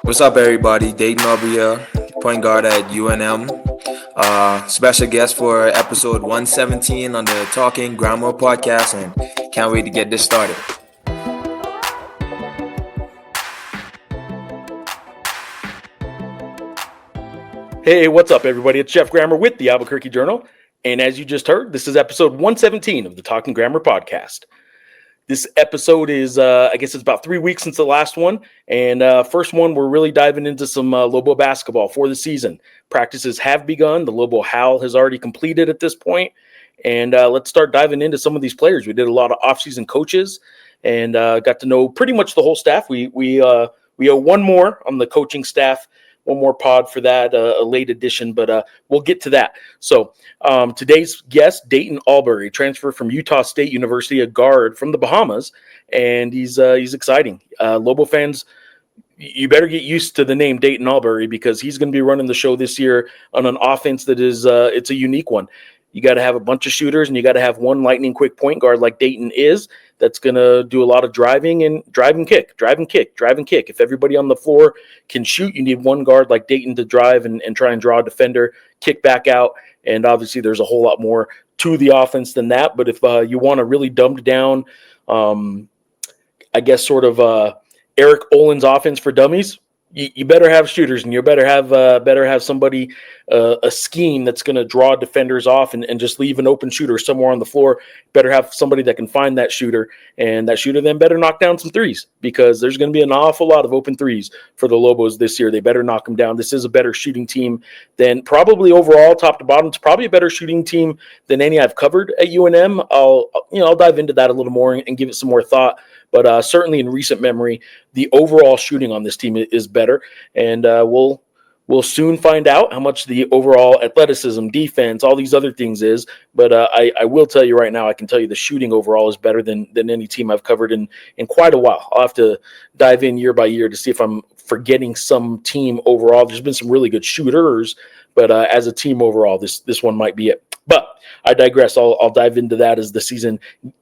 What's up, everybody? Deyton Albury, point guard at UNM. Special guest for episode 117 on the Talking Grammar podcast, and can't wait to get this started. Hey, what's up, everybody? It's Jeff Grammer with the Albuquerque Journal, and as you just heard, this is episode 117 of the Talking Grammar podcast. This episode is, I guess it's about 3 weeks since the last one. And first one, we're really diving into some Lobo basketball for the season. Practices have begun. The Lobo Howl has already completed at this point. And let's start diving into some of these players. We did a lot of off-season coaches and got to know pretty much the whole staff. We owe one more on the coaching staff. One more pod for that, a late edition, but we'll get to that. So today's guest, Deyton Albury, transfer from Utah State University, a guard from the Bahamas, and he's exciting. Lobo fans, you better get used to the name Deyton Albury because he's going to be running the show this year on an offense that is it's a unique one. You got to have a bunch of shooters, and you got to have one lightning quick point guard like Deyton is. That's going to do a lot of driving and drive and kick. If everybody on the floor can shoot, you need one guard like Deyton to drive and try and draw a defender, kick back out. And obviously there's a whole lot more to the offense than that. But if you want to really dumbed down, I guess sort of Eric Olen's offense for dummies, you better have shooters, and you better have somebody, a scheme that's going to draw defenders off and just leave an open shooter somewhere on the floor. Better have somebody that can find that shooter, and that shooter then better knock down some threes because there's going to be an awful lot of open threes for the Lobos this year. They better knock them down. This is a better shooting team than probably overall, top to bottom. It's probably a better shooting team than any I've covered at UNM. I'll dive into that a little more and give it some more thought. But certainly in recent memory, the overall shooting on this team is better, and we'll soon find out how much the overall athleticism, defense, all these other things is. But I will tell you right now, I can tell you the shooting overall is better than any team I've covered in quite a while. I'll have to dive in year by year to see if I'm forgetting some team overall. There's been some really good shooters, but as a team overall, this one might be it. But I digress. I'll dive into that as the season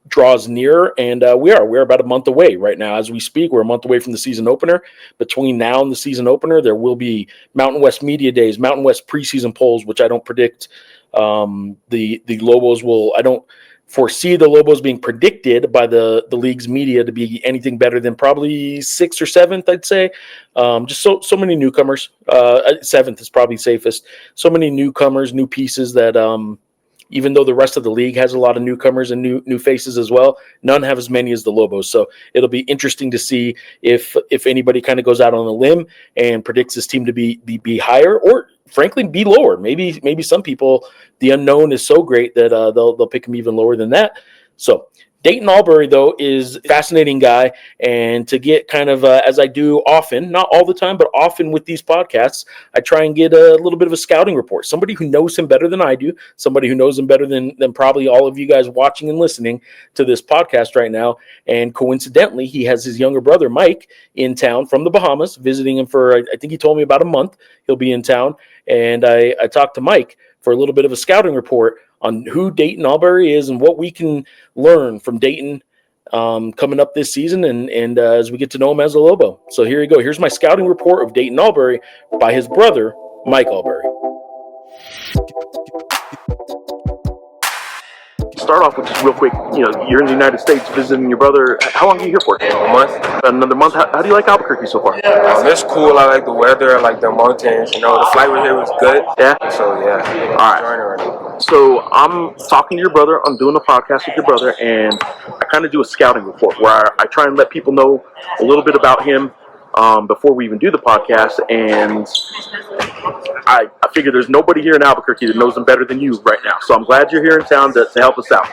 draws nearer, and we're about a month away right now as we speak. We're a month away from the season opener. Between now and the season opener, there will be Mountain West Media Days, Mountain West preseason polls, which I don't predict the Lobos will. I don't foresee the Lobos being predicted by the league's media to be anything better than probably 6th or 7th, I'd say. Just so many newcomers. 7th is probably safest. So many newcomers, new pieces that even though the rest of the league has a lot of newcomers and new faces as well, none have as many as the Lobos. So it'll be interesting to see if anybody kind of goes out on a limb and predicts this team to be higher or frankly be lower. Maybe some people, the unknown is so great that they'll pick them even lower than that. So Deyton Albury, though, is a fascinating guy, and to get kind of, as I do often, not all the time, but often with these podcasts, I try and get a little bit of a scouting report. Somebody who knows him better than I do, somebody who knows him better than probably all of you guys watching and listening to this podcast right now. And coincidentally, he has his younger brother, Mike, in town from the Bahamas, visiting him for, I think he told me about a month he'll be in town. And I talked to Mike for a little bit of a scouting report on who Deyton Albury is and what we can learn from Deyton coming up this season and as we get to know him as a Lobo. So here you go. Here's my scouting report of Deyton Albury by his brother, Mike Albury. Start off with just real quick, you're in the United States visiting your brother. How long are you here for? A month. Another month. How do you like Albuquerque so far? It's cool. I like the weather. I like the mountains. The flight right here was good. Yeah? So, yeah. All right. So I'm talking to your brother. I'm doing a podcast with your brother, and I kind of do a scouting report where I try and let people know a little bit about him before we even do the podcast. And I figure there's nobody here in Albuquerque that knows him better than you right now. So I'm glad you're here in town to help us out.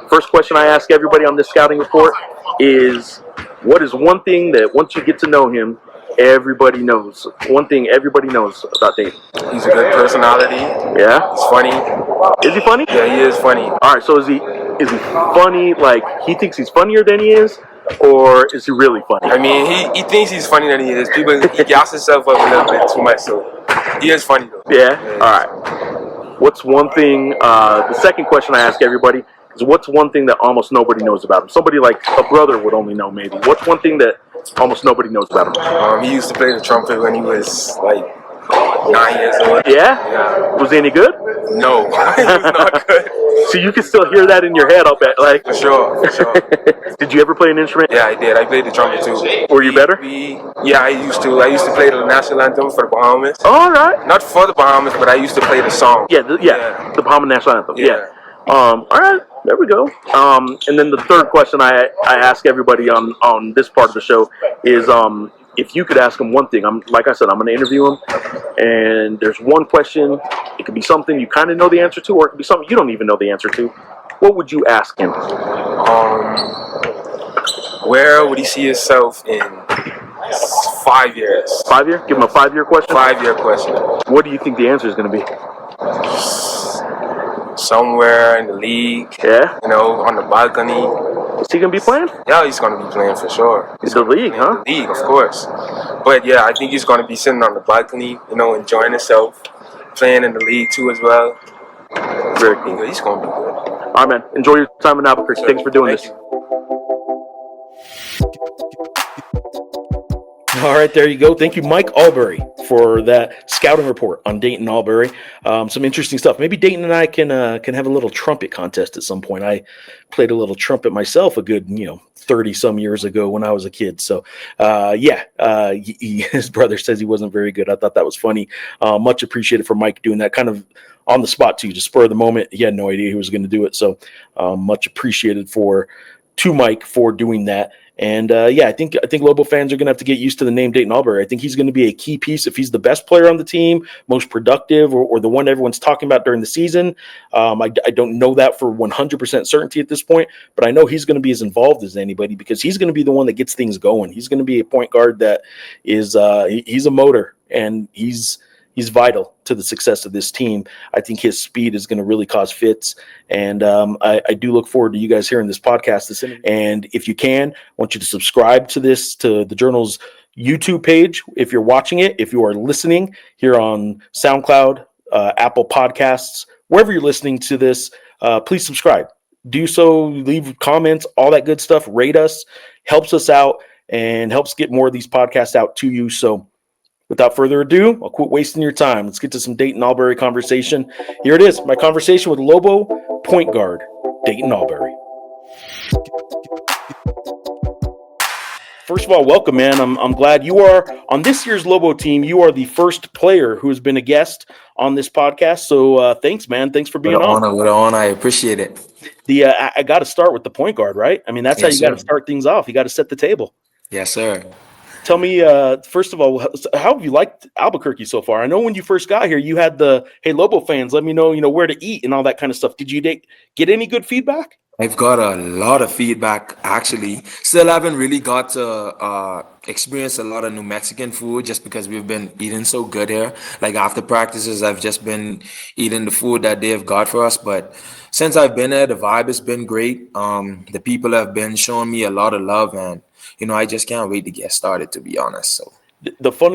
First question I ask everybody on this scouting report is, what is one thing that once you get to know him, everybody knows? One thing everybody knows about Deyton. He's a good personality. Yeah? He's funny. Is he funny? Yeah, he is funny. All right, so is he funny, like he thinks he's funnier than he is? Or is he really funny? I mean, he thinks he's funnier than he is. He gas himself up a little bit too much, so he is funny though. Yeah? All right. What's one thing, the second question I ask everybody is, what's one thing that almost nobody knows about him? Somebody like a brother would only know maybe. What's one thing that Almost nobody knows about him. He used to play the trumpet when he was like 9 years old. Yeah? Was he any good? No, he was not good. So you can still hear that in your head, I'll bet. Like, For sure. Did you ever play an instrument? Yeah, I did. I played the trumpet too. Were you better? Yeah, I used to. I used to play the national anthem for the Bahamas. All right. Not for the Bahamas, but I used to play the song. Yeah, the Bahamas national anthem. Yeah. All right, there we go. And then the third question I ask everybody on this part of the show is if you could ask him one thing. Like I said, I'm going to interview him, and there's one question. It could be something you kind of know the answer to, or it could be something you don't even know the answer to. What would you ask him? Where would he see himself in 5 years? 5 year? Give him a 5-year question? 5-year question. What do you think the answer is going to be? Somewhere in the league. Yeah? On the balcony. Is he going to be playing? Yeah, he's going to be playing for sure. It's the league, huh? The league, of course. But yeah, I think he's going to be sitting on the balcony, enjoying himself, playing in the league too as well. Very cool. He's going to be good. All right, man. Enjoy your time in Albuquerque. Thanks for doing this. All right, there you go. Thank you, Mike Albury, for that scouting report on Deyton Albury. Some interesting stuff. Maybe Deyton and I can have a little trumpet contest at some point. I played a little trumpet myself a good 30 some years ago when I was a kid. So his brother says he wasn't very good. I thought that was funny. Much appreciated for Mike doing that kind of on the spot too, just spur of the moment. He had no idea he was going to do it. So much appreciated to Mike for doing that. And I think Lobo fans are going to have to get used to the name Deyton Albury. I think he's going to be a key piece if he's the best player on the team, most productive, or the one everyone's talking about during the season. I don't know that for 100% certainty at this point, but I know he's going to be as involved as anybody because he's going to be the one that gets things going. He's going to be a point guard that is he's a motor, and he's vital to the success of this team. I think his speed is going to really cause fits. And I do look forward to you guys hearing this podcast. And if you can, I want you to subscribe to the Journal's YouTube page. If you're watching it, if you are listening here on SoundCloud, Apple Podcasts, wherever you're listening to this, please subscribe. Do so, leave comments, all that good stuff. Rate us, helps us out, and helps get more of these podcasts out to you. So without further ado, I'll quit wasting your time. Let's get to some Deyton Albury conversation. Here it is, my conversation with Lobo point guard, Deyton Albury. First of all, welcome, man. I'm glad you are on this year's Lobo team. You are the first player who has been a guest on this podcast. So thanks, man. Thanks for being on. With honor. I appreciate it. I got to start with the point guard, right? I mean, that's how you got to start things off. You got to set the table. Yes, sir. Tell me, first of all, how have you liked Albuquerque so far? I know when you first got here, you had hey, Lobo fans, let me know, where to eat and all that kind of stuff. Did you get any good feedback? I've got a lot of feedback, actually. Still haven't really got to experience a lot of New Mexican food just because we've been eating so good here. Like after practices, I've just been eating the food that they've got for us. But since I've been there, the vibe has been great. The people have been showing me a lot of love, and I just can't wait to get started, to be honest.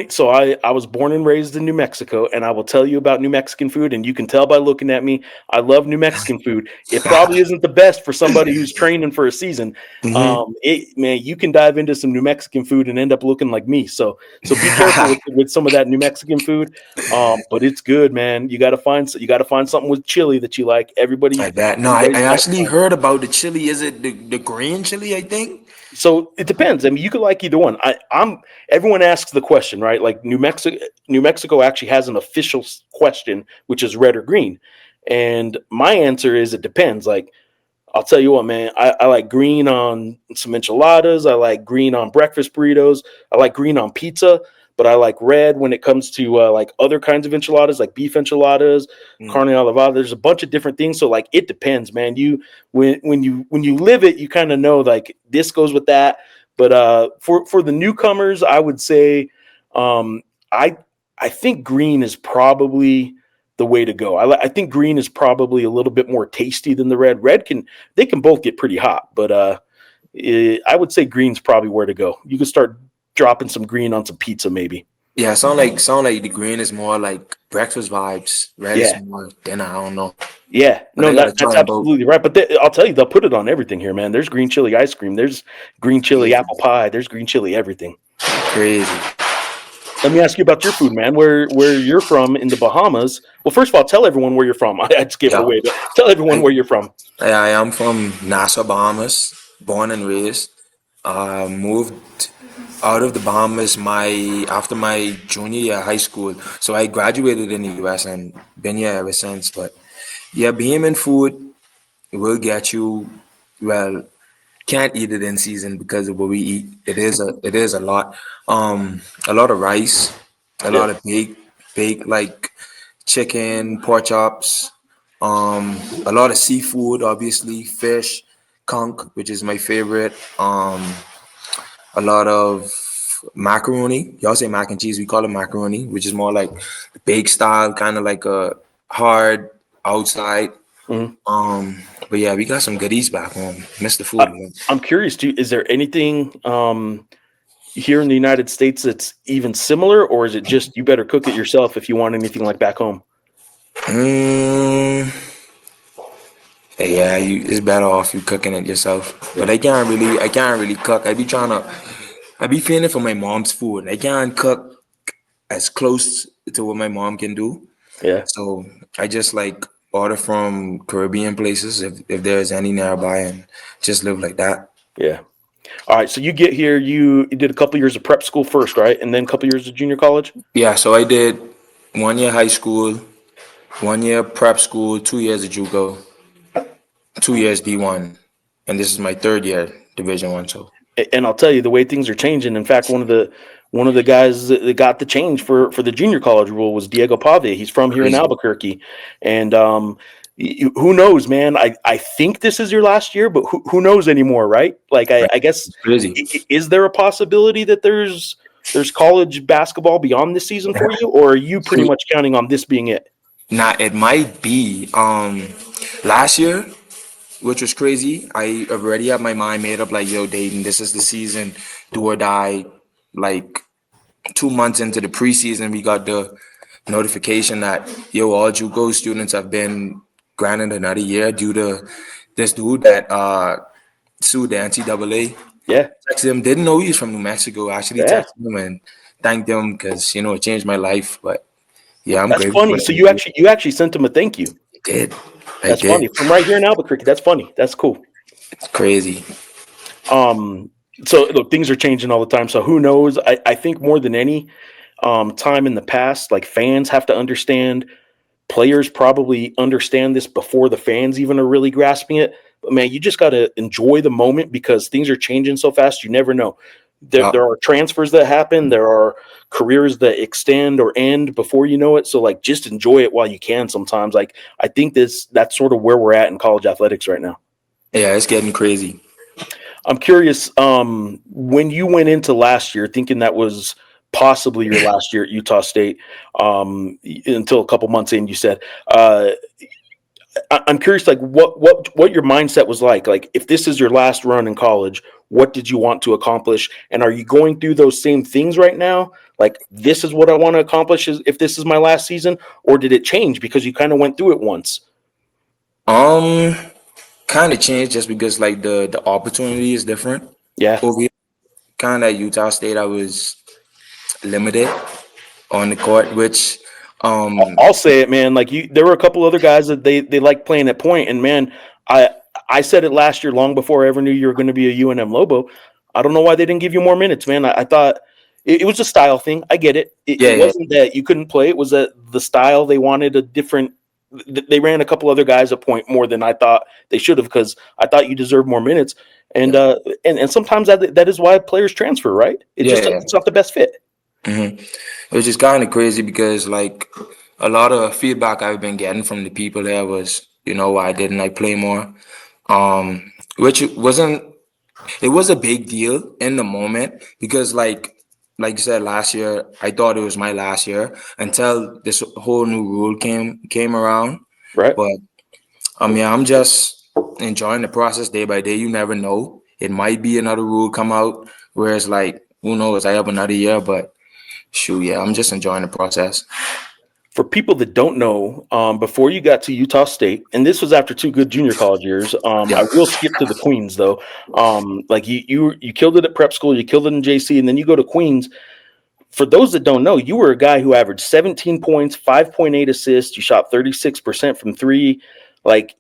So I was born and raised in New Mexico, and I will tell you about New Mexican food, and you can tell by looking at me, I love New Mexican food. It probably isn't the best for somebody who's training for a season. Mm-hmm. You can dive into some New Mexican food and end up looking like me. So be careful with some of that New Mexican food. But it's good, man. You got to find something with chili that you like. Everybody like that. No, I actually heard about the chili. Is it the green chili, I think? So it depends. I mean, you could like either one. Everyone asks the question, right? Like New Mexico actually has an official question, which is red or green. And my answer is it depends. Like, I'll tell you what, man, I like green on some enchiladas. I like green on breakfast burritos. I like green on pizza, but I like red when it comes to like other kinds of enchiladas, like beef enchiladas, carne alivada. There's a bunch of different things. So like, it depends, man. When you live it, you kind of know like this goes with that. But for the newcomers, I would say I think green is probably the way to go. I think green is probably a little bit more tasty than the red. They can both get pretty hot, but I would say green's probably where to go. You can start dropping some green on some pizza, maybe. Yeah, sound like the green is more like breakfast vibes. Red is Yeah. more dinner. I don't know, Yeah, but no, I gotta try that's them both. absolutely right. But I'll tell you, they'll put it on everything here, man. There's green chili ice cream. There's green chili Crazy, apple pie. There's green chili everything. crazy. Let me ask you about your food, man. Where you're from in the Bahamas? Well, first of all, tell everyone where you're from. I just gave it Yeah, away, but tell everyone I where you're from. I am from Nassau, Bahamas, born and raised. Moved out of the Bahamas my after my junior year of high school. So I graduated in the US and been here ever since. But yeah, Bahamian food will get you well. Can't eat it in season because of what we eat. It is a lot. A lot of rice, a Yeah. lot of baked like chicken, pork chops, a lot of seafood, obviously, fish, conch, which is my favorite. A lot of macaroni. Y'all say mac and cheese. We call it macaroni, which is more like baked style, kind of like a hard outside. Mhm. But yeah, we got some goodies back home. Miss the I, food, man. I'm curious. Is there anything here in the United States that's even similar, or is it just you better cook it yourself if you want anything like back home? Mm, yeah, it's better off you cooking it yourself. But Yeah. I can't really cook. I be feeling for my mom's food. I can't cook as close to what my mom can do. Yeah. So I just like order from Caribbean places if there's any nearby and just live like that. Yeah. All right. So you get here. You did a couple years of prep school first, right, and then a couple years of junior college. Yeah, so I did 1 year high school, 1 year prep school, 2 years of JUCO, 2 years D1, and this is my third year Division One. So And I'll tell you the way things are changing. In fact, one of the guys that got the change for the junior college rule was Diego Pave. He's from here in crazy. Albuquerque, and who knows, man? I think this is your last year, but who knows anymore, right? Like Right. I guess It's crazy. is there a possibility that there's college basketball beyond this season for you, or are you pretty See, much counting on this being it? now it might be last year, which was crazy. I already have my mind made up like, yo, Dayton, this is the season, do or die. Like 2 months into the preseason, we got the notification that yo, all JUCO students have been granted another year due to this dude that sued the NCAA. Yeah, Texted him, didn't know he was from New Mexico. Actually yeah. texted him and thanked him because it changed my life. But yeah, I'm That's grateful for funny. So that. you actually sent him a thank you. I did. I That's did. funny from right here in Albuquerque. That's funny. That's cool. It's crazy. So look, things are changing all the time. So who knows? I think more than any time in the past, like fans have to understand. Players probably understand this before the fans even are really grasping it. But man, you just got to enjoy the moment because things are changing so fast. You never know. There, Yeah. there are transfers that happen. There are careers that extend or end before you know it. So like, just enjoy it while you can. Sometimes, like I think that's sort of where we're at in college athletics right now. Yeah, it's getting crazy. I'm curious, when you went into last year thinking that was possibly your last year at Utah State, until a couple months in, you said, I'm curious, like what your mindset was like. Like, if this is your last run in college, what did you want to accomplish? And are you going through those same things right now? Like, this is what I want to accomplish if this is my last season, or did it change because you kind of went through it once? Um, Kind of changed just because like the opportunity is different Yeah. over here. Kind of at Utah State, I was limited on the court, which I'll say it, man. Like there were a couple other guys that they like playing at point, and man, I I said it last year, long before I ever knew you were going to be a UNM Lobo. I don't know why they didn't give you more minutes, man. I thought it was a style thing. I get it. It yeah, wasn't that you couldn't play; it was that the style they wanted a different. They ran a couple other guys at point more than I thought they should have because I thought you deserved more minutes. And yeah, and sometimes that is why players transfer, right? yeah, yeah. It's not the best fit. hmm It was just kind of crazy because like a lot of feedback I've been getting from the people there was, why didn't I play more? Which wasn't it was a big deal in the moment because like you said last year, I thought it was my last year until this whole new rule came around. Right. But yeah, I'm just enjoying the process day by day. You never know. It might be another rule come out where it's like, who knows, I have another year, but shoot, yeah, I'm just enjoying the process. For people that don't know, before you got to Utah State, and this was after 2 good junior college years, Yeah. I will skip to the Queens though. Like you killed it at prep school, you killed it in JC, and then you go to Queens. For those that don't know, you were a guy who averaged 17 points, 5.8 assists. You shot 36% from three. Like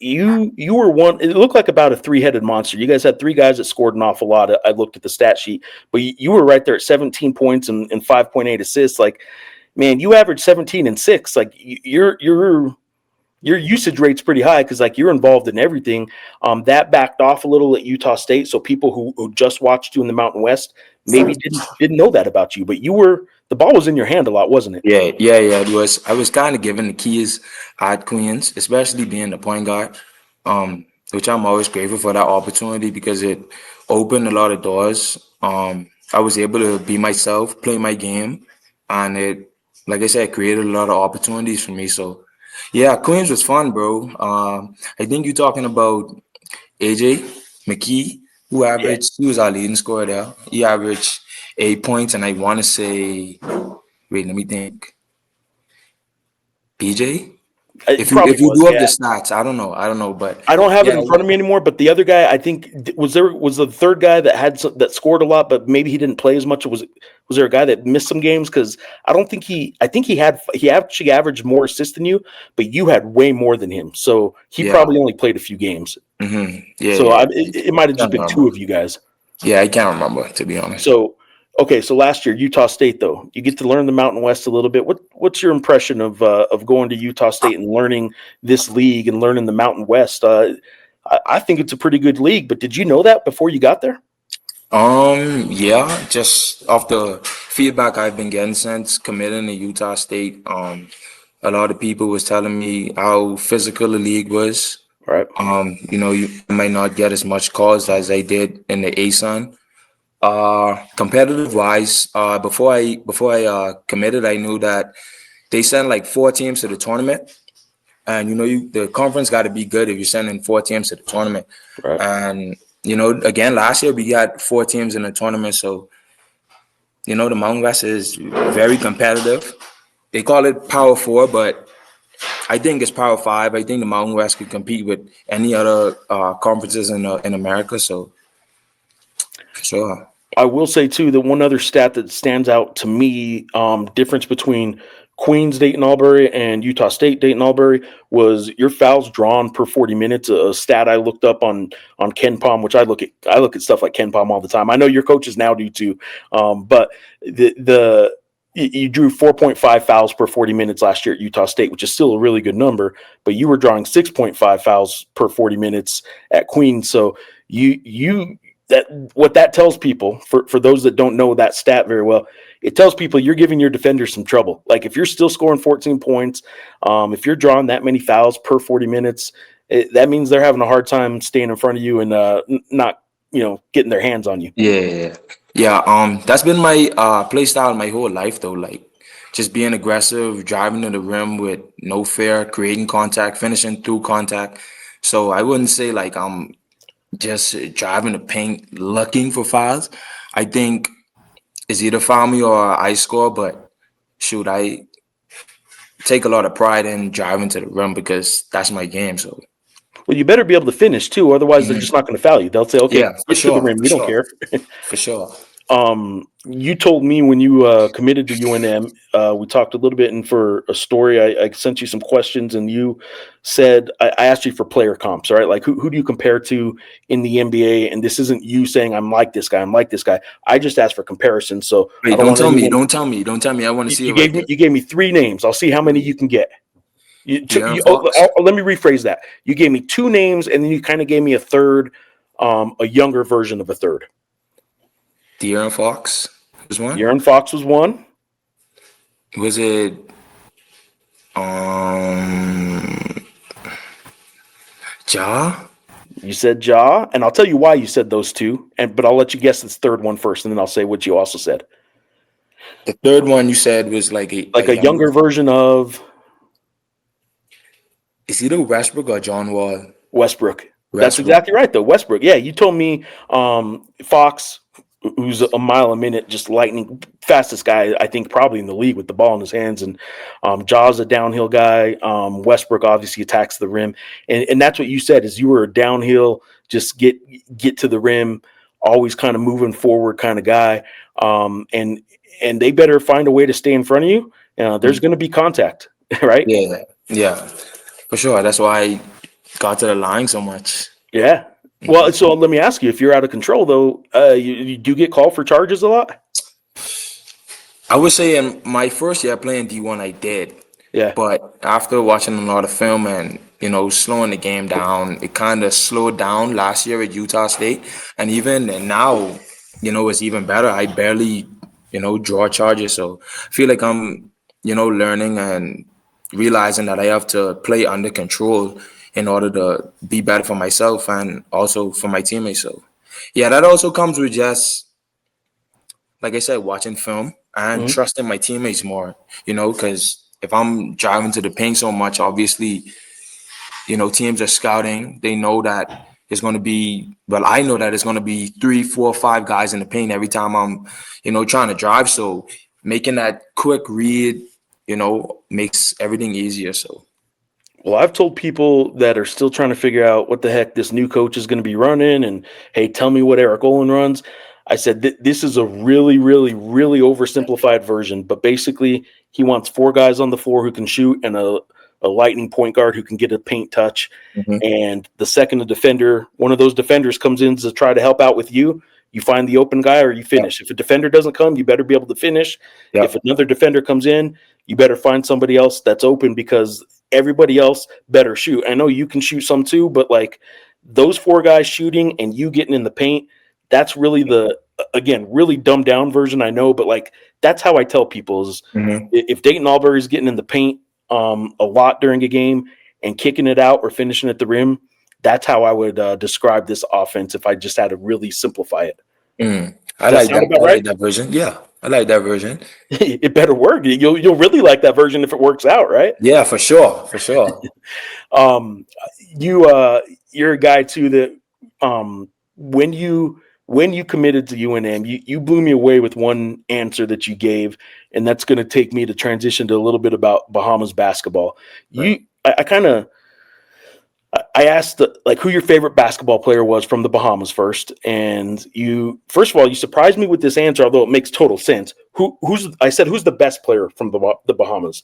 you were one. It looked like about a 3-headed monster. You guys had 3 guys that scored an awful lot. I looked at the stat sheet, but you were right there at 17 points and 5.8 assists. Like, man, you averaged 17 and 6. Like your usage rate's pretty high because like you're involved in everything. That backed off a little at Utah State, so people who just watched you in the Mountain West maybe didn't know that about you. But the ball was in your hand a lot, wasn't it? Yeah. It was. I was kind of given the keys at Queens, especially being the point guard, which I'm always grateful for that opportunity because it opened a lot of doors. I was able to be myself, play my game, and it, like I said, created a lot of opportunities for me. So, yeah, Queens was fun, bro. I think you're talking about AJ McKee, who Yeah. averaged, he was our leading scorer there. He averaged 8 points, and I want to say, wait, let me think. BJ? It If you probably if you was. do up the Yeah. stats, I don't know, but I don't have it yeah, in front of me anymore, but the other guy, I think, was the third guy that that scored a lot, but maybe he didn't play as much. Was there a guy that missed some games? Because I think he actually averaged more assists than you, but you had way more than him, so he yeah, probably only played a few games. yeah, So yeah. it might have I just can't been 2 remember. of you guys. Yeah, I can't remember to be honest. So okay, so last year Utah State though, you get to learn the Mountain West a little bit. What's your impression of going to Utah State and learning this league and learning the Mountain West? I think it's a pretty good league, but did you know that before you got there? Yeah, just off the feedback I've been getting since committing to Utah State, a lot of people was telling me how physical the league was. All right. You might not get as much calls as I did in the ASUN. Competitive wise, before I committed, I knew that they send like 4 teams to the tournament, and the conference got to be good if you're sending 4 teams to the tournament. Right. And again, last year we got 4 teams in the tournament, so the Mountain West is very competitive. They call it Power Four, but I think it's Power Five. I think the Mountain West could compete with any other conferences in America. So, sure. I will say too that one other stat that stands out to me, difference between Queens Deyton Albury and Utah State Deyton Albury was your fouls drawn per 40 minutes. A stat I looked up on Ken Palm, which I look at stuff like Ken Palm all the time. I know your coaches now do too, but you drew 4.5 fouls per 40 minutes last year at Utah State, which is still a really good number. But you were drawing 6.5 fouls per 40 minutes at Queens, so you that what that tells people for those that don't know that stat very well, it tells people you're giving your defenders some trouble. Like if you're still scoring 14 points, if you're drawing that many fouls per 40 minutes, that means they're having a hard time staying in front of you and not getting their hands on you. Yeah. That's been my play style my whole life though. Like just being aggressive, driving to the rim with no fear, creating contact, finishing through contact. So I wouldn't say like I'm just driving the paint looking for fouls. I think it's either foul me or I score, but shoot, I take a lot of pride in driving to the rim because that's my game. So Well, you better be able to finish too, otherwise they're just not going to foul you. They'll say, "Okay, yeah, get to the rim. for We don't sure, care." for sure. You told me when you committed to UNM, we talked a little bit, and for a story, I sent you some questions, and you said I asked you for player comps. All right, like who do you compare to in the NBA? And this isn't you saying I'm like this guy, I'm like this guy. I just asked for comparison, so I Wait, don't don't want tell me, anyone. don't tell me, don't tell me. I want to see it You right gave me there. you gave me 3 names. I'll see how many you can get. De'Aaron Fox, Let me rephrase that. You gave me 2 names, and then you kind of gave me a third, a younger version of a third. De'Aaron Fox was one. Aaron Fox was one. Was it um Ja? You said Ja, and I'll tell you why you said those 2, but I'll let you guess this third one first, and then I'll say what you also said. The third one you said was like Like a younger version of Is either Westbrook or John Wall? Westbrook. That's Westbrook. exactly right, though. Westbrook. Yeah, you told me Fox who's a mile a minute, just lightning fastest guy, I think probably in the league with the ball in his hands. And Jaw's a downhill guy. Westbrook obviously attacks the rim. And that's what you said is you were a downhill, just get to the rim, always kind of moving forward kind of guy. And they better find a way to stay in front of you. There's going to be contact, right? Yeah, for sure. That's why I got to the line so much. Yeah. Well, so let me ask you, if you're out of control, though, you do get called for charges a lot? I would say in my first year playing D1, I did. Yeah. But after watching a lot of film and, slowing the game down, it kind of slowed down last year at Utah State. And even now, it's even better. I barely, draw charges. So I feel like I'm, learning and realizing that I have to play under control in order to be better for myself and also for my teammates. So, yeah, that also comes with just, like I said, watching film and trusting my teammates more, because if I'm driving to the paint so much, obviously, teams are scouting. They know that it's going to be, well, I know that it's going to be 3, 4, 5 guys in the paint every time I'm, trying to drive. So making that quick read, makes everything easier. So. Well, I've told people that are still trying to figure out what the heck this new coach is going to be running and, hey, tell me what Eric Olen runs. I said, this is a really, really, really oversimplified version, but basically he wants 4 guys on the floor who can shoot and a lightning point guard who can get a paint touch. Mm-hmm. And the second a defender, one of those defenders comes in to try to help out with you, you find the open guy or you finish. Yep. If a defender doesn't come, you better be able to finish. Yep. If another defender comes in, you better find somebody else that's open because everybody else better shoot. I know you can shoot some too, but like those 4 guys shooting and you getting in the paint, that's really the, again, really dumbed down version, I know, but like that's how I tell people is if Deyton Albury is getting in the paint a lot during a game and kicking it out or finishing at the rim, that's how I would describe this offense if I just had to really simplify it. I like that. I like that version. Yeah, I like that version. It better work. You'll really like that version if it works out, right? Yeah, for sure, for sure. You're a guy too that when you committed to UNM, you blew me away with one answer that you gave, and that's going to take me to transition to a little bit about Bahamas basketball. Right. I asked who your favorite basketball player was from the Bahamas first, and first of all you surprised me with this answer, although it makes total sense. Who's the best player from the Bahamas?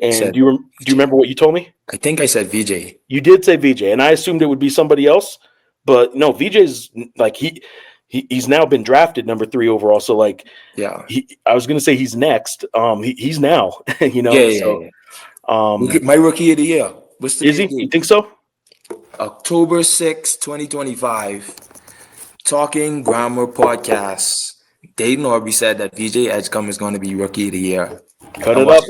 And do you remember what you told me? I think I said VJ. You did say VJ, and I assumed it would be somebody else, but no, VJ's like he's now been drafted number 3 overall. So like, yeah, I was gonna say he's next. He's now, Yeah. My rookie of the year. Is he? You think so? October 6, 2025. Talking Grammar Podcast. Deyton Albury said that VJ Edgecombe is going to be rookie of the year. Cut it up.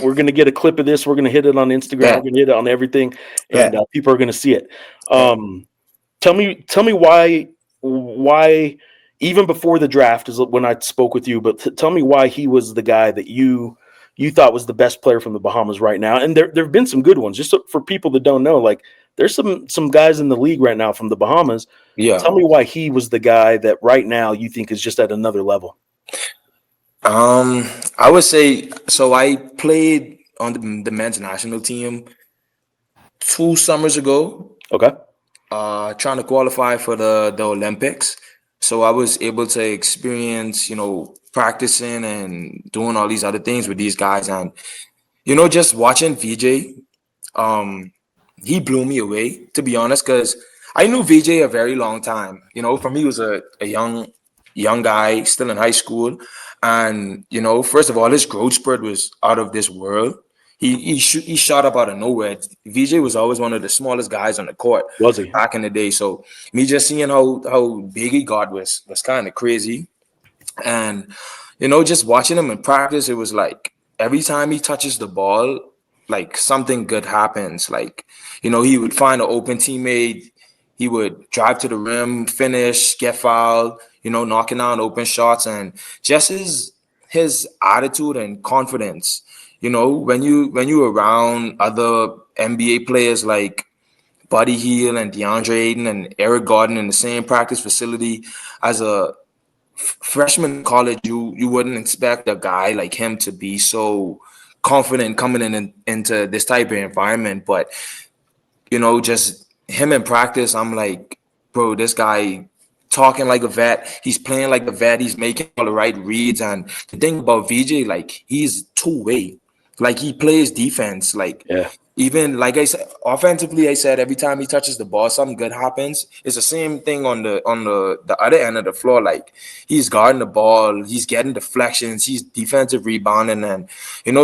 We're going to get a clip of this. We're going to hit it on Instagram. Yeah. We're going to hit it on everything, and people are going to see it. Tell me why even before the draft is when I spoke with you, but tell me why he was the guy that you thought was the best player from the Bahamas right now. And there have been some good ones. Just for people that don't know, like there's some guys in the league right now from the Bahamas. Yeah. Tell me why he was the guy that right now you think is just at another level. I would say, so I played on the men's national team 2 summers ago. Okay. Trying to qualify for the Olympics. So I was able to experience, practicing and doing all these other things with these guys. And, just watching VJ, he blew me away, to be honest, because I knew VJ a very long time. For me, he was a young guy, still in high school. And, first of all, his growth spurt was out of this world. He shot up out of nowhere. VJ was always one of the smallest guys on the court. Was he? Back in the day. So me just seeing how big he got was kind of crazy. And, just watching him in practice, it was like every time he touches the ball, like something good happens. Like, he would find an open teammate. He would drive to the rim, finish, get fouled, knocking down open shots. And just his attitude and confidence. When you around other NBA players like Buddy Hield and DeAndre Ayton and Eric Gordon in the same practice facility as a freshman in college, you wouldn't expect a guy like him to be so confident coming into this type of environment. But just him in practice, I'm like, bro, this guy talking like a vet. He's playing like a vet. He's making all the right reads. And the thing about VJ, like, he's two-way. Like, he plays defense. Like, Yeah. even like I said, offensively, I said every time he touches the ball, something good happens. It's the same thing on the other end of the floor. Like, he's guarding the ball, he's getting deflections, he's defensive rebounding, and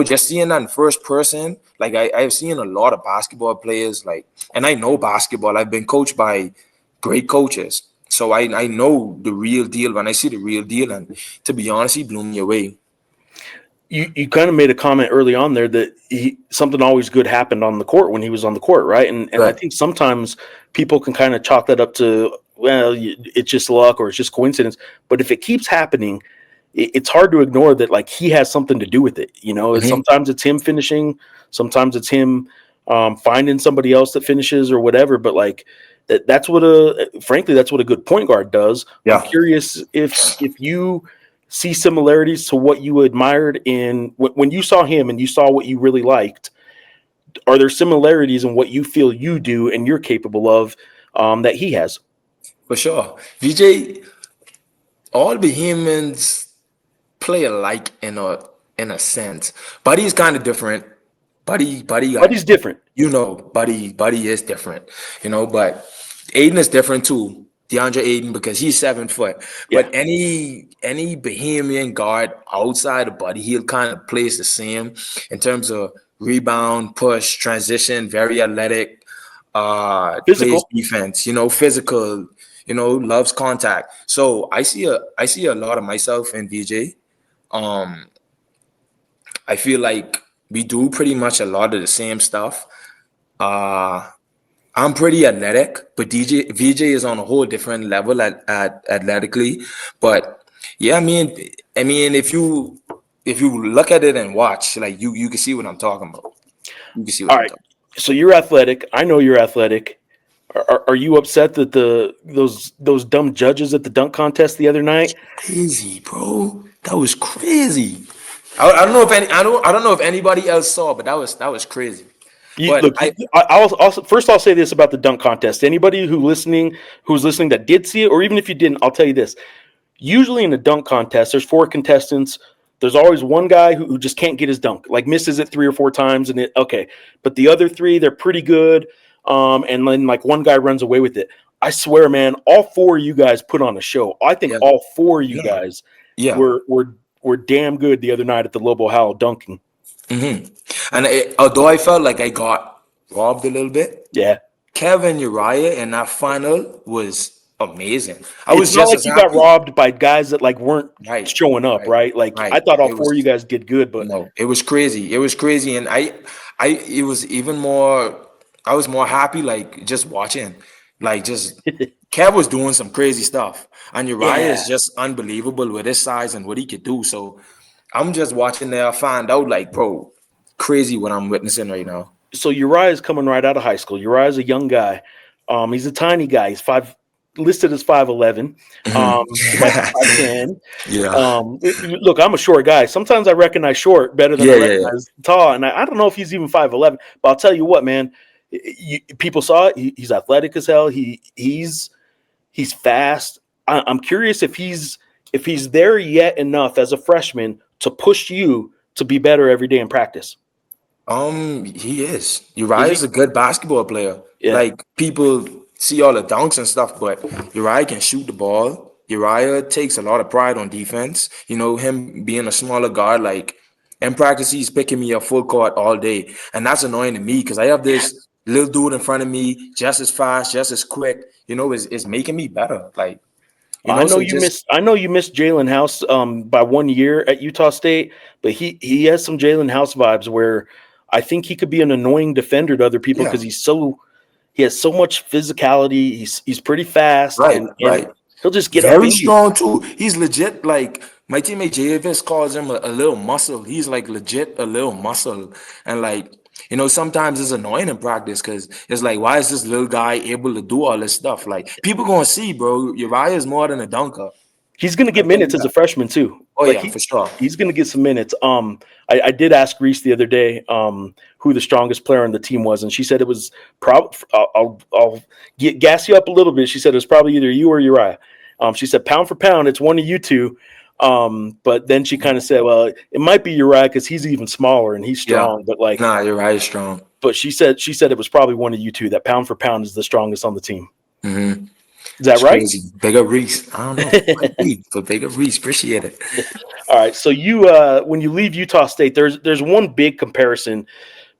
just seeing that in first person. Like, I've seen a lot of basketball players, like, and I know basketball. I've been coached by great coaches, so I know the real deal when I see the real deal. And to be honest, he blew me away. You kind of made a comment early on there that something always good happened on the court when he was on the court, right? And Right. I think sometimes people can kind of chalk that up to, well, it's just luck or it's just coincidence. But if it keeps happening, it's hard to ignore that, like, he has something to do with it. Mhm. Sometimes it's him finishing, sometimes it's him finding somebody else that finishes or whatever. But like that's what frankly, that's what a good point guard does. Yeah. I'm curious if you see similarities to what you admired in when you saw him and you saw what you really liked. Are there similarities in what you feel you do and you're capable of that he has? For sure. VJ, all Bahamians play alike in a sense. Buddy's kind of different. Buddy's different. Buddy is different. But Aiden is different too. DeAndre Aiden, because he's 7 foot. Yeah. But any Bahamian guard outside of Buddy, he'll kind of plays the same in terms of rebound, push, transition, very athletic, Physical. plays defense, physical, loves contact. So I see a lot of myself in VJ. I feel like we do pretty much a lot of the same stuff. I'm pretty athletic, but VJ is on a whole different level at athletically. But yeah, I mean, if you look at it and watch, like you can see what I'm talking about. You can see what All I'm right. talking about. So you're athletic. I know you're athletic. Are you upset that those dumb judges at the dunk contest the other night? Crazy, bro. That was crazy. I don't know if anybody else saw, but that was crazy. But I'll say this about the dunk contest. Anybody who's listening that did see it, or even if you didn't, I'll tell you this. Usually in a dunk contest, there's 4 contestants. There's always one guy who just can't get his dunk, like misses it 3 or 4 times, and okay. But the other 3, they're pretty good. And then like one guy runs away with it. I swear, man, all 4 of you guys put on a show. I think all 4 of you guys were damn good the other night at the Lobo Howell dunking. Mm-hmm. And although I felt like I got robbed a little bit, yeah, Kevin Uriah in that final was amazing. I it's was not just like as you happy. got robbed by guys that like weren't Right, showing up, right? Like right. I thought all It 4 of you guys did good, but No, it was crazy. It was crazy, and it was even more. I was more happy, like just watching, like just Kev was doing some crazy stuff, and Uriah is just unbelievable with his size and what he could do. So I'm just watching there, I find out like, bro, crazy what I'm witnessing right now. So Uriah is coming right out of high school. Uriah is a young guy. He's a tiny guy. He's listed as 5'11". He's like 5'10". Yeah. Look, I'm a short guy. Sometimes I recognize short better than I recognize tall, and I don't know if he's even 5'11". But I'll tell you what, man. People saw it. He's athletic as hell. He's fast. I'm curious if he's there yet enough as a freshman to push you to be better every day in practice. He is. Uriah is a good basketball player. Yeah. Like people see all the dunks and stuff, but Uriah can shoot the ball. Uriah takes a lot of pride on defense. Him being a smaller guard, like in practice, he's picking me up full court all day. And that's annoying to me because I have this little dude in front of me, just as fast, just as quick. It's making me better. Like, I know you missed Jalen House by 1 year at Utah State, but he has some Jalen House vibes where I think he could be an annoying defender to other people because he has so much physicality. He's pretty fast, right. He'll just get very strong too. He's legit. Like my teammate Javis calls him a little muscle. He's like legit a little muscle, and like sometimes it's annoying in practice because it's like, why is this little guy able to do all this stuff? Like people gonna see, bro. Uriah is more than a dunker. He's going to get minutes as a freshman too. Oh yeah, for sure. He's going to get some minutes. I did ask Reese the other day who the strongest player on the team was, and she said it was probably. I'll gas you up a little bit. She said it was probably either you or Uriah. She said pound for pound, it's one of you two. But then she kind of said, well, it might be Uriah because he's even smaller and he's strong. Yeah. But like, nah, Uriah is strong. But she said it was probably one of you two. That pound for pound is the strongest on the team. Mm-hmm. Is that right? Crazy. Bigger Reese. I don't know. But Bigger Reese. Appreciate it. All right. So you, when you leave Utah State, there's one big comparison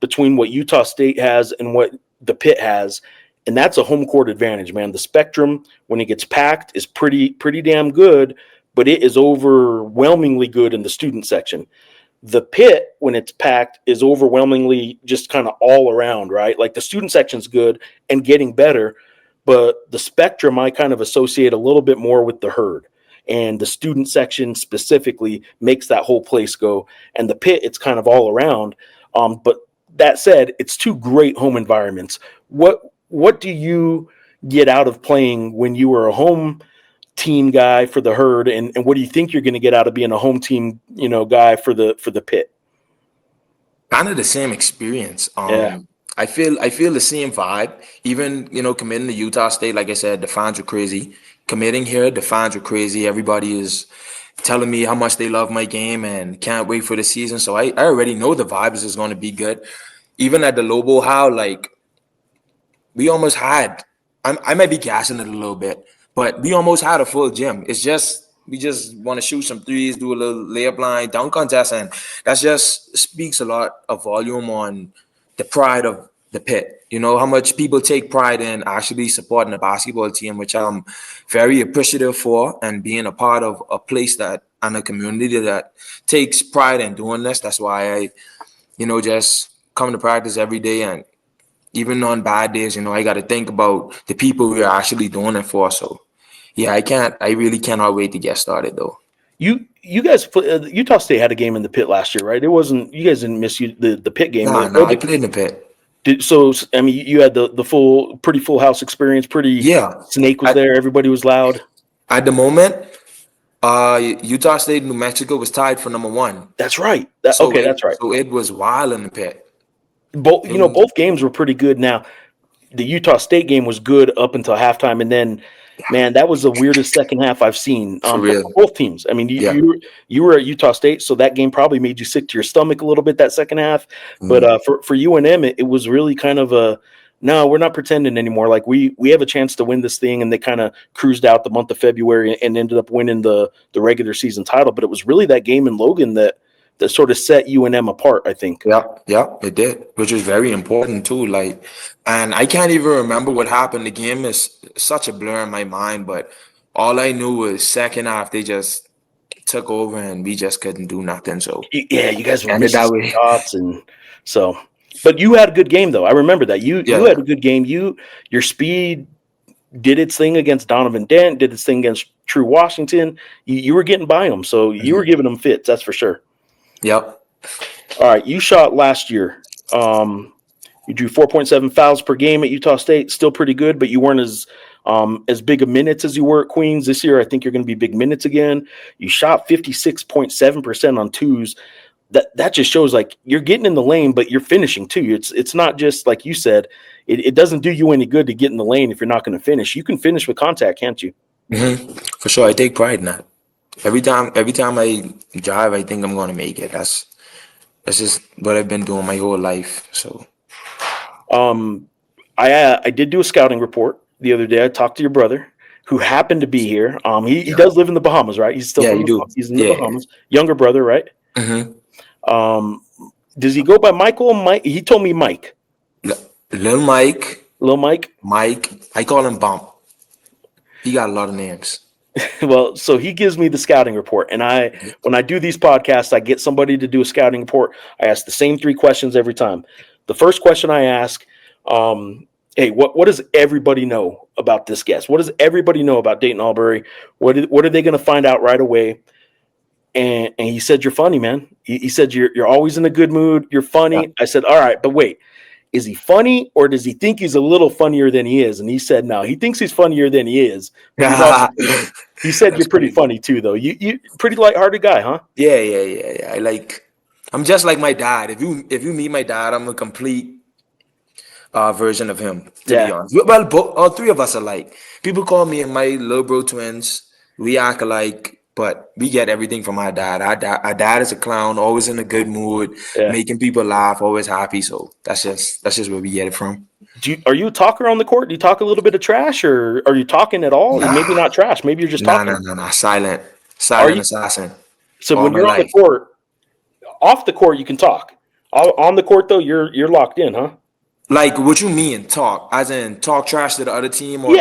between what Utah State has and what the Pit has, and that's a home court advantage, man. The Spectrum, when it gets packed, is pretty damn good, but it is overwhelmingly good in the student section. The Pit, when it's packed, is overwhelmingly just kind of all around, right? Like the student section's good and getting better, but the Spectrum I kind of associate a little bit more with the Herd. And the student section specifically makes that whole place go. And the Pit, it's kind of all around. But that said, it's two great home environments. What do you get out of playing when you were a home team guy for the Herd, and what do you think you're going to get out of being a home team, guy for the Pit? Kind of the same experience. Yeah. I feel the same vibe. Even committing to Utah State, like I said, the fans are crazy. Committing here, the fans are crazy. Everybody is telling me how much they love my game and can't wait for the season. So I already know the vibes is going to be good. Even at the Lobo, how like we almost had. I might be gassing it a little bit, but we almost had a full gym. It's just we just want to shoot some threes, do a little layup line, dunk contest, and that just speaks a lot of volume on the pride of the Pit. How much people take pride in actually supporting a basketball team, which I'm very appreciative for, and being a part of a place that and a community that takes pride in doing this. That's why I, just come to practice every day, and even on bad days, I got to think about the people we are actually doing it for. So, yeah, I really cannot wait to get started though. You guys, Utah State had a game in the Pit last year, right? It wasn't, you guys didn't miss the Pit game. No, I played in the Pit. You had the pretty full house experience. Snake was there. Everybody was loud. At the moment, Utah State, New Mexico was tied for number one. That's right. That's right. So it was wild in the Pit. Both games were pretty good. Now, the Utah State game was good up until halftime, and then, man, that was the weirdest second half I've seen for both teams. I mean, you were at Utah State, so that game probably made you sick to your stomach a little bit that second half. Mm-hmm. But for UNM, it was really kind of no, we're not pretending anymore. Like we have a chance to win this thing, and they kind of cruised out the month of February and ended up winning the regular season title. But it was really that game in Logan that sort of set UNM apart, I think. Yeah, it did, which was very important too. And I can't even remember what happened. The game is such a blur in my mind, but all I knew was second half they just took over and we just couldn't do nothing. So yeah, you guys were missing shots, and so. But you had a good game though. I remember that you had a good game. Your speed did its thing against Donovan Dent, did its thing against True Washington. You were getting by them, so you were giving them fits. That's for sure. Yep. All right. You shot last year. You drew 4.7 fouls per game at Utah State. Still pretty good, but you weren't as big of minutes as you were at Queens. This year, I think you're going to be big minutes again. You shot 56.7% on twos. That just shows like you're getting in the lane, but you're finishing too. It's not just like you said. It doesn't do you any good to get in the lane if you're not going to finish. You can finish with contact, can't you? Mm-hmm. For sure. I take pride in that. Every time I drive, I think I'm going to make it. That's just what I've been doing my whole life. So, I did do a scouting report the other day. I talked to your brother, who happened to be here. He does live in the Bahamas, right? He's still he's in the Bahamas. Younger brother, right? Mm-hmm. Does he go by Michael? Mike? He told me Mike. Lil Mike. Mike. I call him Bump. He got a lot of names. Well, so he gives me the scouting report, and when I do these podcasts, I get somebody to do a scouting report. I ask the same 3 questions every time. The first question I ask, hey, what does everybody know about this guest? What does everybody know about Deyton Albury? What are they going to find out right away? And he said, you're funny, man. He said, you're always in a good mood. You're funny. Yeah. I said, all right, but wait, is he funny or does he think he's a little funnier than he is? And he said, no, he thinks he's funnier than he is. But he said you're pretty funny too, though. You pretty lighthearted guy, huh? Yeah. I'm just like my dad. If you meet my dad, I'm a complete version of him, to be honest. Well, all three of us are alike. People call me and my little bro twins. We act alike, but we get everything from our dad. Our dad is a clown, always in a good mood, making people laugh, always happy. So that's just where we get it from. Are you a talker on the court? Do you talk a little bit of trash, or are you talking at all? Nah. Maybe not trash. Maybe you're just talking. Nah. Silent assassin. So when you're on the court, off the court, you can talk. On the court, though, you're locked in, huh? Like, what you mean talk? As in talk trash to the other team? Or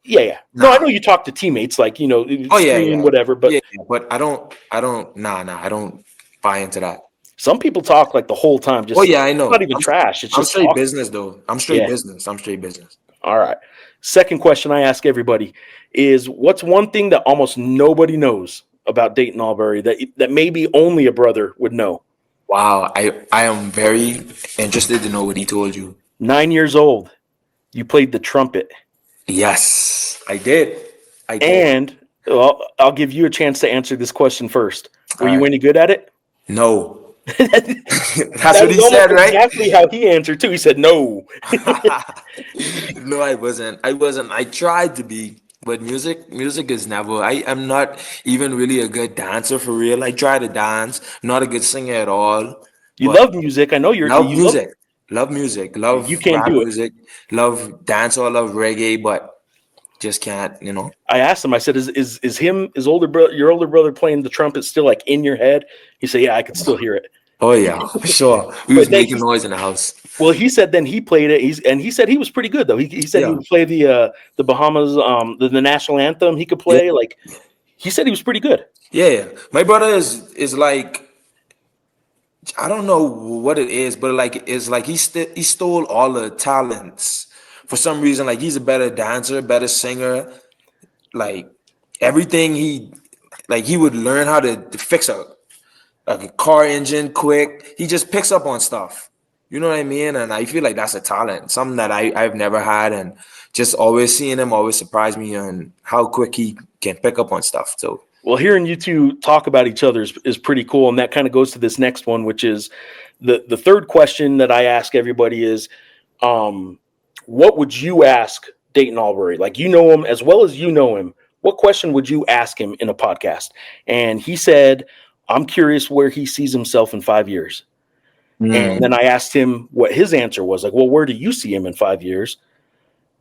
yeah. No, I know you talk to teammates, like, whatever. But but I don't. Nah. I don't buy into that. Some people talk like the whole time. Just I know. It's not even trash. It's just straight talking. business, though. I'm straight business. All right. Second question I ask everybody is, what's one thing that almost nobody knows about Deyton Albury that maybe only a brother would know? Wow, I am very interested to know what he told you. 9 years old, you played the trumpet. Yes, I did. And I'll give you a chance to answer this question first. Were you any good at it? No. That's what he said, right? Exactly how he answered too. He said no. No, I wasn't. I tried to be, but music is never. I am not even really a good dancer for real. I try to dance, not a good singer at all. You love music. I know you're. Love music. Love music. Love you can't rap do it. Music. Love dance or love reggae, but just can't. I asked him. I said, "Is his older brother, your older brother, playing the trumpet still like in your head?" He said, "Yeah, I can still hear it." Oh yeah, for sure. We was making noise in the house. Well, he said then he played it. He said he was pretty good though. He said he would play the Bahamas, the national anthem. He could play like. He said he was pretty good. Yeah, my brother is like, I don't know what it is, but like it's like he stole all the talents for some reason. Like he's a better dancer, better singer. Like everything he would learn how to fix a car engine quick. He just picks up on stuff. You know what I mean? And I feel like that's a talent, something that I've never had, and just always seeing him always surprised me on how quick he can pick up on stuff. So. Well, hearing you two talk about each other is pretty cool, and that kind of goes to this next one, which is the third question that I ask everybody is, what would you ask Deyton Albury? Like, you know him as well as you know him. What question would you ask him in a podcast? And he said, I'm curious where he sees himself in 5 years. And then I asked him what his answer was. Like, well, where do you see him in 5 years?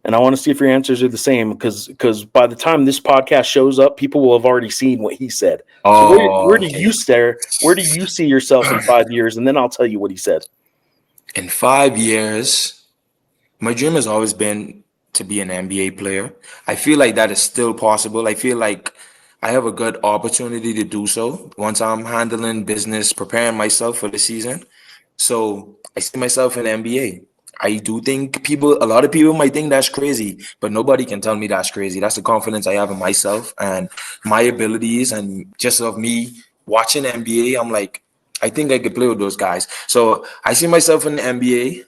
And I want to see if your answers are the same, because by the time this podcast shows up, people will have already seen what he said. So where do you stare? Where do you see yourself in 5 years? And then I'll tell you what he said. In 5 years, my dream has always been to be an NBA player. I feel like that is still possible. I feel like I have a good opportunity to do so once I'm handling business, preparing myself for the season. So I see myself in the NBA. I do think a lot of people might think that's crazy, but nobody can tell me that's crazy. That's the confidence I have in myself and my abilities, and just of me watching NBA, I'm like, I think I could play with those guys. So I see myself in the NBA.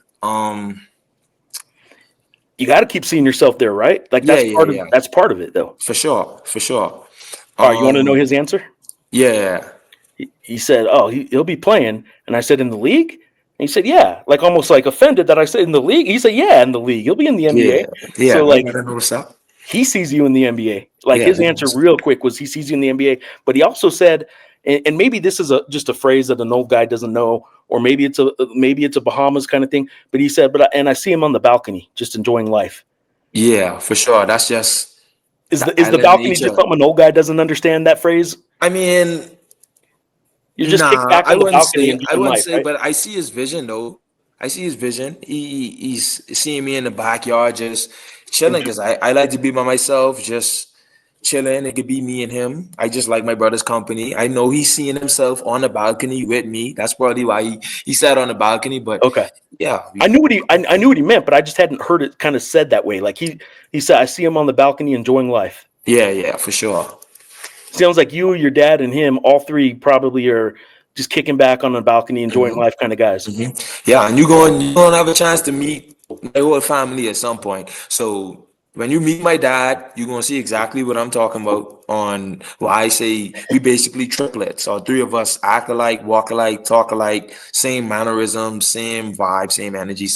You got to keep seeing yourself there, right? Like that's part of it, though. For sure. All right, you want to know his answer? Yeah. He said, "Oh, he'll be playing," and I said, "In the league?" And he said, "Yeah," like almost like offended that I said in the league. He said, "Yeah, in the league. He'll be in the NBA." Yeah. So like, I don't know what's up. He sees you in the NBA. Like his answer, real quick, was he sees you in the NBA. But he also said, and maybe this is just a phrase that an old guy doesn't know, or maybe it's a Bahamas kind of thing. But he said, "And I see him on the balcony, just enjoying life." Yeah, for sure. That's just is the balcony nature. Just something an old guy doesn't understand that phrase? I mean. You just kick back on the balcony and I wouldn't life, say, right? but I see his vision though. I see his vision. He's seeing me in the backyard just chilling, because I like to be by myself, just chilling. It could be me and him. I just like my brother's company. I know he's seeing himself on the balcony with me. That's probably why he sat on the balcony. But okay, yeah, I knew what he meant, but I just hadn't heard it kind of said that way. Like he said, I see him on the balcony enjoying life. Yeah, for sure. Sounds like you, your dad, and him, all three probably are just kicking back on the balcony, enjoying life kind of guys. Yeah, and you're going to have a chance to meet my whole family at some point. So when you meet my dad, you're going to see exactly what I'm talking about on why I say we basically triplets. All three of us act alike, walk alike, talk alike, same mannerisms, same vibe, same energy.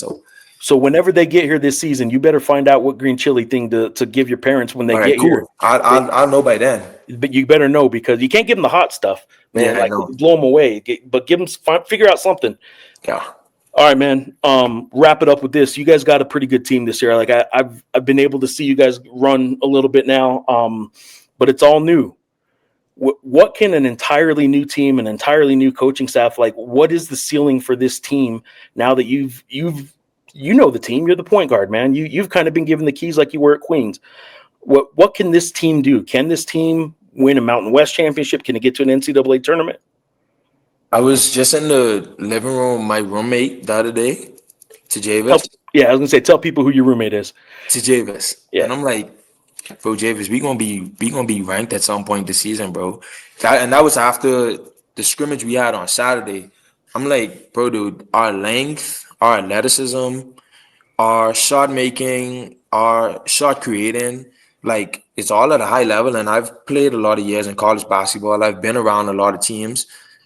So whenever they get here this season, you better find out what green chili thing to give your parents when they all right, get cool. here. I'll know by then. But you better know, because you can't give them the hot stuff, man. Yeah, I know. Blow them away. But give them, figure out something. Yeah. All right, man. Wrap it up with this. You guys got a pretty good team this year. Like I've been able to see you guys run a little bit now, but it's all new. What can an entirely new team, an entirely new coaching staff, like? What is the ceiling for this team now that you know the team? You're the point guard, man. You've kind of been given the keys like you were at Queens. What can this team do? Can this team win a Mountain West championship? Can it get to an NCAA tournament? I was just in the living room with my roommate the other day, to Javis. I was gonna say, tell people who your roommate is. To Javis. Yeah. And I'm like, bro, Javis, we gonna be ranked at some point this season, bro. That was after the scrimmage we had on Saturday. I'm like, bro, dude, our length, our athleticism, our shot making, our shot creating, like it's all at a high level. And I've played a lot of years in college basketball. I've been around a lot of teams,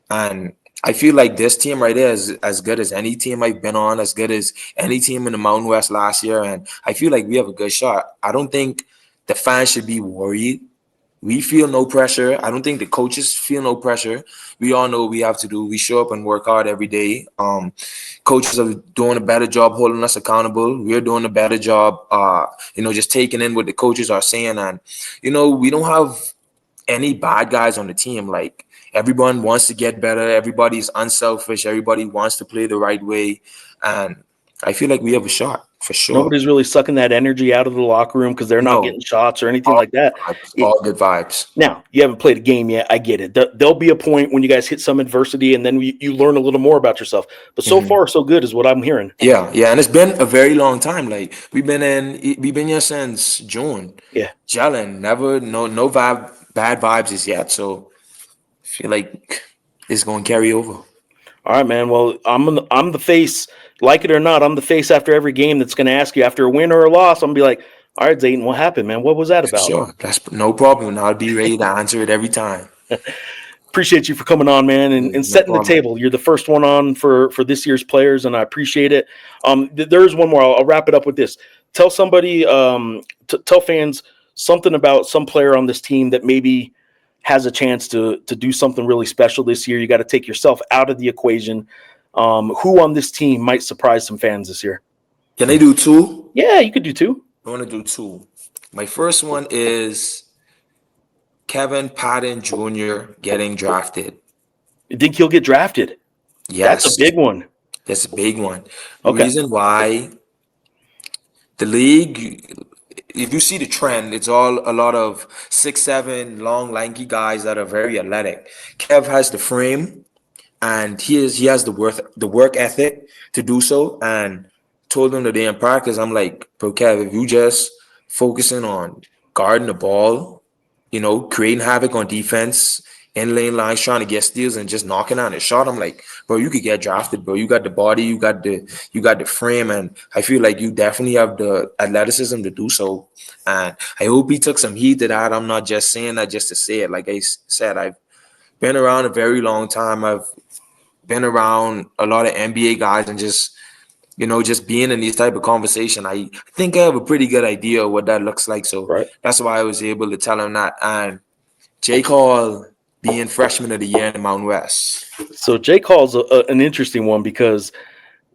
and I feel like this team right here is as good as any team I've been on, as good as any team in the Mountain West last year. And I feel like we have a good shot. I don't think the fans should be worried. We feel no pressure. I don't think the coaches feel no pressure. We all know what we have to do. We show up and work hard every day. Coaches are doing a better job holding us accountable. We're doing a better job, just taking in what the coaches are saying. And, we don't have any bad guys on the team. Like, everyone wants to get better. Everybody's unselfish. Everybody wants to play the right way. And I feel like we have a shot. For sure. Nobody's really sucking that energy out of the locker room because they're not getting shots or anything like that. All good vibes. Now, you haven't played a game yet. I get it. There'll be a point when you guys hit some adversity and then you learn a little more about yourself. But so far, so good is what I'm hearing. Yeah. And it's been a very long time. Like, we've been here since June. Yeah. Gelling. Never, no bad vibes as yet. So I feel like it's going to carry over. All right, man. Well, I'm the face. Like it or not, I'm the face after every game that's going to ask you after a win or a loss. I'm going to be like, all right, Deyton, what happened, man? What was that about? Sure. That's no problem. I'll be ready to answer it every time. Appreciate you for coming on, man, and setting the table. You're the first one on for this year's players, and I appreciate it. There's one more. I'll wrap it up with this. Tell somebody, tell fans something about some player on this team that maybe has a chance to do something really special this year. You got to take yourself out of the equation. Who on this team might surprise some fans this year? Can I do two? Yeah, you could do two. I want to do two. My first one is Kevin Patton Jr. getting drafted. You think he'll get drafted? Yes. That's a big one. That's a big one. The Okay. reason why the league, if you see the trend, it's all a lot of 6'7", long, lanky guys that are very athletic. Kev has the frame, and he has the work ethic to do so. And told him today in practice, I'm like, bro, Kev, if you just focusing on guarding the ball, creating havoc on defense, in lane lines, trying to get steals and just knocking on his shot, I'm like, bro, you could get drafted, bro. You got the body, you got the frame, and I feel like you definitely have the athleticism to do so. And I hope he took some heed to that. I'm not just saying that just to say it. Like I said, I've been around a very long time. I've been around a lot of NBA guys, and just being in these type of conversation, I think I have a pretty good idea of what that looks like. So That's why I was able to tell him that. And Jake Hall being freshman of the year in the Mountain West. So Jake Hall's an interesting one because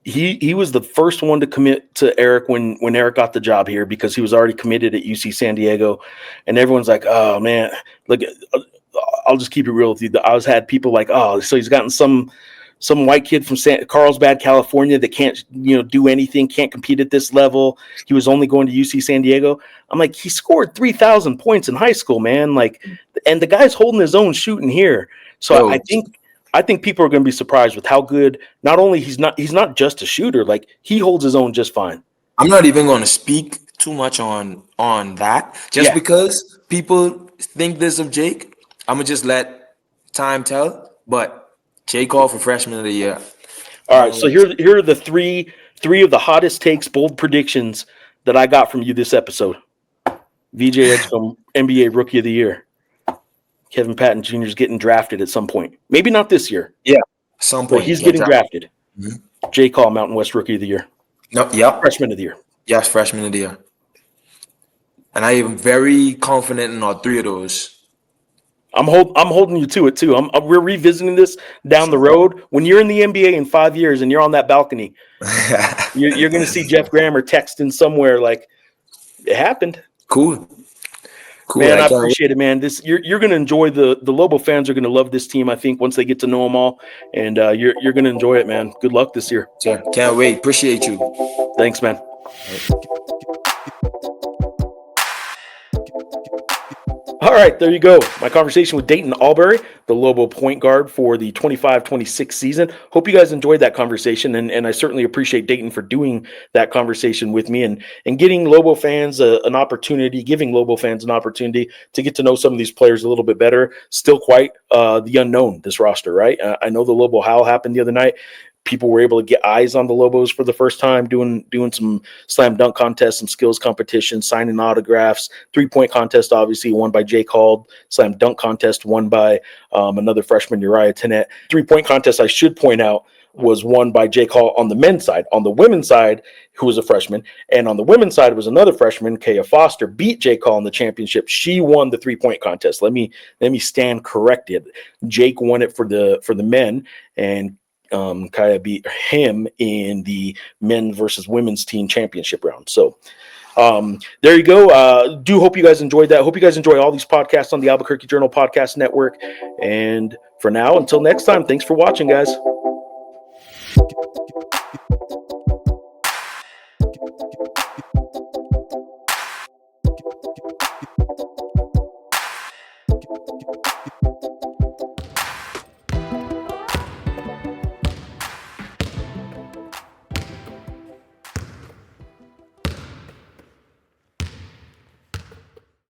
he was the first one to commit to Eric when Eric got the job here, because he was already committed at UC San Diego. And everyone's like, oh, man, look, I'll just keep it real with you. I had people like, oh, so he's gotten some white kid from Carlsbad, California that can't, do anything, can't compete at this level. He was only going to UC San Diego. I'm like, he scored 3,000 points in high school, man. Like, and the guy's holding his own shooting here. So I think people are going to be surprised with how good. Not only he's not just a shooter, like he holds his own just fine. I'm not even going to speak too much on that, just because people think this of Jake. I'm gonna just let time tell, but J. Cole for freshman of the year. All right, so here are the three of the hottest takes, bold predictions that I got from you this episode. VJ Edgecombe, NBA Rookie of the Year. Kevin Patton Jr. is getting drafted at some point. Maybe not this year. Yeah, some point. But he's getting drafted. Mm-hmm. J. Cole, Mountain West Rookie of the Year. No, yep. Freshman of the Year. Yes, freshman of the year. And I am very confident in all three of those. I'm holding you to it too. We're revisiting this down the road. When you're in the NBA in 5 years and you're on that balcony, you're going to see Jeff Grammer texting somewhere like, it happened. Cool. Man, I appreciate it, man. You're going to enjoy the Lobo fans are going to love this team, I think, once they get to know them all. And you're going to enjoy it, man. Good luck this year. Sure. Can't wait. Appreciate you. Thanks, man. All right, there you go. My conversation with Deyton Albury, the Lobo point guard for the 25-26 season. Hope you guys enjoyed that conversation, and I certainly appreciate Deyton for doing that conversation with me and getting Lobo fans an opportunity, giving Lobo fans an opportunity to get to know some of these players a little bit better. Still quite the unknown, this roster, right? I know the Lobo Howl happened the other night. People were able to get eyes on the Lobos for the first time, doing some slam dunk contests, some skills competitions, signing autographs, 3-point contest, obviously won by Jay Called, slam dunk contest won by another freshman, Uriah Tenet. 3-point contest, I should point out, was won by Jay Call on the men's side. On the women's side, who was a freshman, and on the women's side was another freshman, Kaya Foster, beat Jay Call in the championship. She won the 3-point contest. Let me stand corrected. Jake won it for the men, and Kaya beat him in the men versus women's team championship round. So there you go. Do hope you guys enjoyed that. Hope you guys enjoy all these podcasts on the Albuquerque Journal Podcast Network. And for now, until next time, thanks for watching, guys.